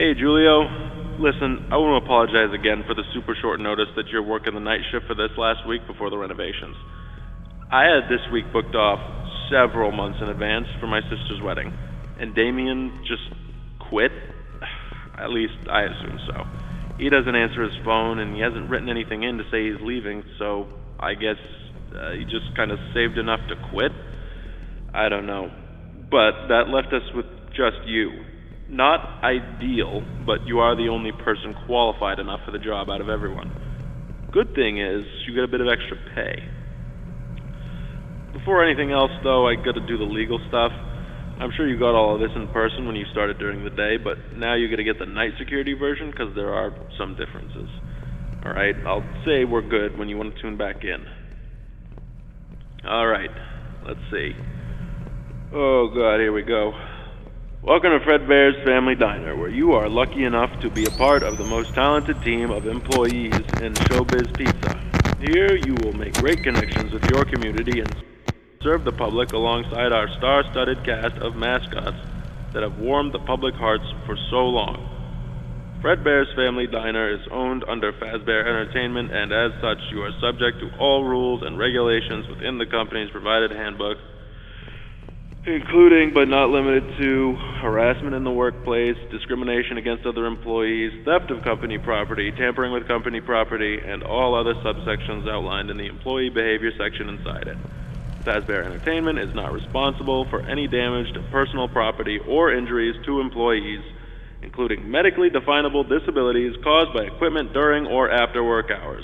Hey, Julio. Listen, I want to apologize again for the super short notice that you're working the night shift for this last week before the renovations. I had this week booked off several months in advance for my sister's wedding, and Damien just quit. At least I assume so. He doesn't answer his phone, and he hasn't written anything in to say he's leaving, so I guess he just kind of saved enough to quit? I don't know. But that left us with just you. Not ideal, but you are the only person qualified enough for the job out of everyone. Good thing is, you get a bit of extra pay. Before anything else, though, I gotta do the legal stuff. I'm sure you got all of this in person when you started during the day, but now you gotta get the night security version because there are some differences. Alright, I'll say we're good when you want to tune back in. Alright, let's see. Oh god, here we go. Welcome to Fredbear's Family Diner, where you are lucky enough to be a part of the most talented team of employees in Showbiz Pizza. Here you will make great connections with your community and serve the public alongside our star-studded cast of mascots that have warmed the public hearts for so long. Fredbear's Family Diner is owned under Fazbear Entertainment, and as such you are subject to all rules and regulations within the company's provided handbook, including but not limited to harassment in the workplace, discrimination against other employees, theft of company property, tampering with company property, and all other subsections outlined in the employee behavior section inside it. Fazbear Entertainment is not responsible for any damage to personal property or injuries to employees, including medically definable disabilities caused by equipment during or after work hours.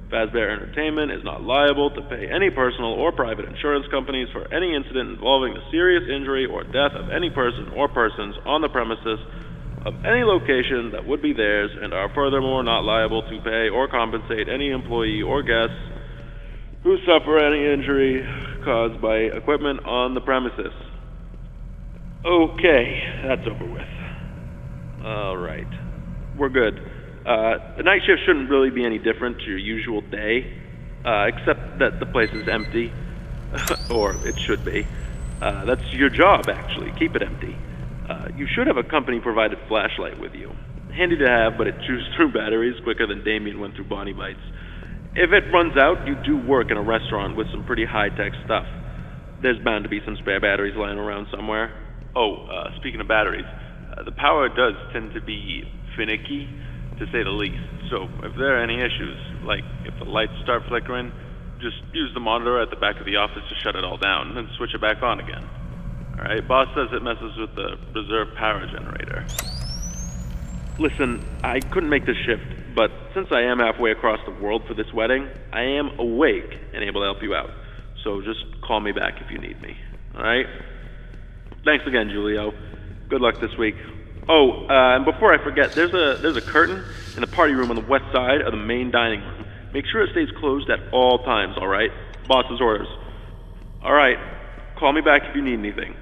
Fazbear Entertainment is not liable to pay any personal or private insurance companies for any incident involving the serious injury or death of any person or persons on the premises of any location that would be theirs, and are furthermore not liable to pay or compensate any employee or guests who suffer any injury caused by equipment on the premises. Okay, that's over with. Alright, we're good. The night shift shouldn't really be any different to your usual day, except that the place is empty. Or it should be. That's your job, actually. Keep it empty. You should have a company-provided flashlight with you. Handy to have, but it chews through batteries quicker than Damien went through Bonnie Bites. If it runs out, you do work in a restaurant with some pretty high-tech stuff. There's bound to be some spare batteries lying around somewhere. Oh, speaking of batteries, the power does tend to be finicky, to say the least. So if there are any issues, like if the lights start flickering, just use the monitor at the back of the office to shut it all down, and then switch it back on again. Alright, boss says it messes with the reserve power generator. Listen, I couldn't make this shift, but since I am halfway across the world for this wedding, I am awake and able to help you out. So just call me back if you need me. Alright? Thanks again, Julio. Good luck this week. Oh, and before I forget, there's a curtain in the party room on the west side of the main dining room. Make sure it stays closed at all times, alright? Boss's orders. Alright, call me back if you need anything.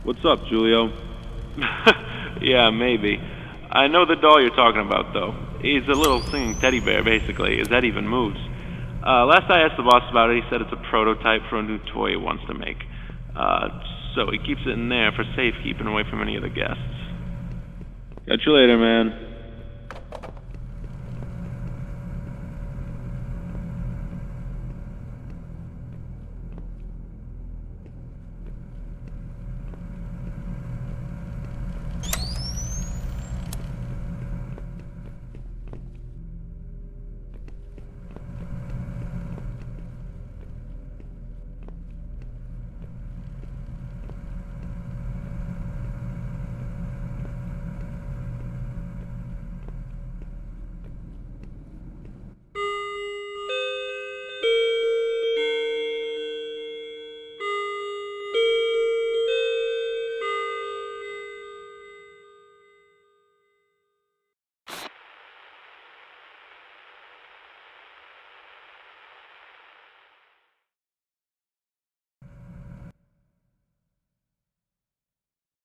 What's up, Julio? Yeah, maybe. I know the doll you're talking about, though. He's a little singing teddy bear, basically. His head even moves. Last I asked the boss about it, he said it's a prototype for a new toy he wants to make. So he keeps it in there for safekeeping away from any of the guests. Catch you later, man.